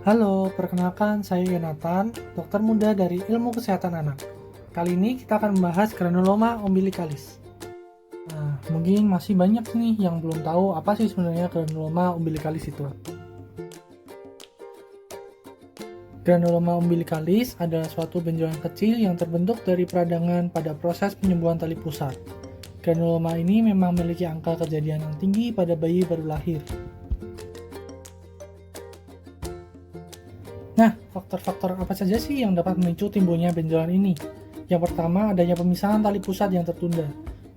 Halo, perkenalkan saya Yonatan, dokter muda dari Ilmu Kesehatan Anak. Kali ini kita akan membahas granuloma umbilicalis. Nah, mungkin masih banyak nih yang belum tahu apa sih sebenarnya granuloma umbilicalis itu. Granuloma umbilicalis adalah suatu benjolan kecil yang terbentuk dari peradangan pada proses penyembuhan tali pusat. Granuloma ini memang memiliki angka kejadian yang tinggi pada bayi baru lahir. Nah, faktor-faktor apa saja sih yang dapat memicu timbulnya benjolan ini? Yang pertama, adanya pemisahan tali pusat yang tertunda.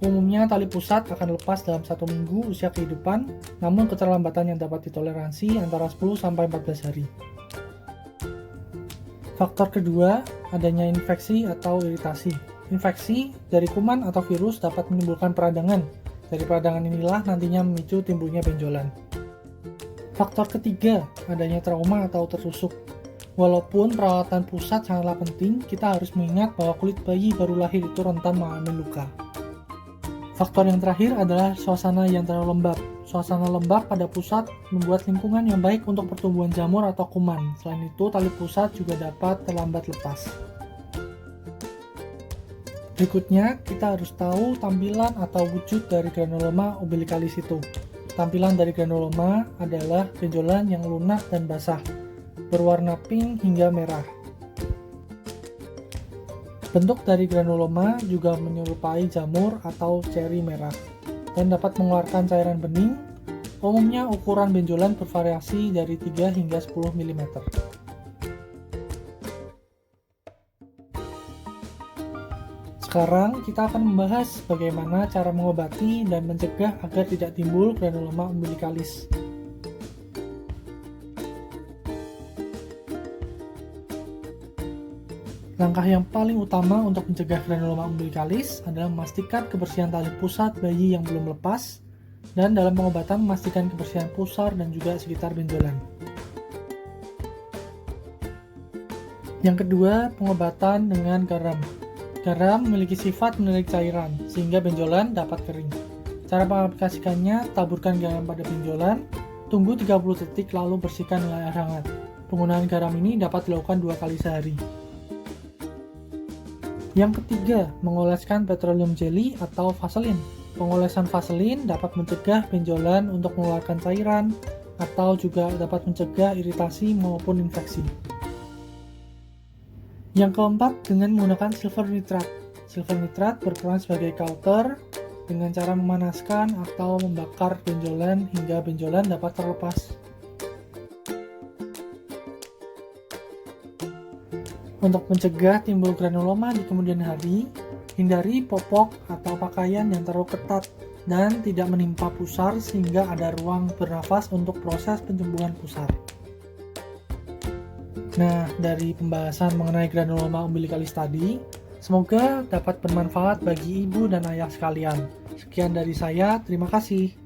Umumnya, tali pusat akan lepas dalam 1 minggu usia kehidupan, namun keterlambatan yang dapat ditoleransi antara 10-14 hari. Faktor kedua, adanya infeksi atau iritasi. Infeksi dari kuman atau virus dapat menimbulkan peradangan. Dari peradangan inilah nantinya memicu timbulnya benjolan. Faktor ketiga, adanya trauma atau tertusuk. Walaupun perawatan pusat sangatlah penting, kita harus mengingat bahwa kulit bayi baru lahir itu rentan mengalami luka. Faktor yang terakhir adalah suasana yang terlalu lembab. Suasana lembab pada pusat membuat lingkungan yang baik untuk pertumbuhan jamur atau kuman. Selain itu, tali pusat juga dapat terlambat lepas. Berikutnya, kita harus tahu tampilan atau wujud dari granuloma umbilicalis itu. Tampilan dari granuloma adalah benjolan yang lunak dan basah, berwarna pink hingga merah. Bentuk dari granuloma juga menyerupai jamur atau ceri merah dan dapat mengeluarkan cairan bening. Umumnya ukuran benjolan bervariasi dari 3 hingga 10 mm. Sekarang kita akan membahas bagaimana cara mengobati dan mencegah agar tidak timbul granuloma umbilicalis. Langkah yang paling utama untuk mencegah granuloma umbilicalis adalah memastikan kebersihan tali pusat bayi yang belum lepas, dan dalam pengobatan memastikan kebersihan pusar dan juga sekitar benjolan. Yang kedua, pengobatan dengan garam. Garam memiliki sifat menarik cairan, sehingga benjolan dapat kering. Cara mengaplikasikannya, taburkan garam pada benjolan, tunggu 30 detik lalu bersihkan dengan air hangat. Penggunaan garam ini dapat dilakukan 2 kali sehari. Yang ketiga, mengoleskan petroleum jelly atau vaselin. Pengolesan vaselin dapat mencegah benjolan untuk mengeluarkan cairan atau juga dapat mencegah iritasi maupun infeksi. Yang keempat, dengan menggunakan silver nitrat. Silver nitrat berperan sebagai cauter dengan cara memanaskan atau membakar benjolan hingga benjolan dapat terlepas. Untuk mencegah timbul granuloma di kemudian hari, hindari popok atau pakaian yang terlalu ketat dan tidak menimpa pusar sehingga ada ruang bernafas untuk proses penyembuhan pusar. Nah, dari pembahasan mengenai granuloma umbilicalis tadi, semoga dapat bermanfaat bagi ibu dan ayah sekalian. Sekian dari saya, terima kasih.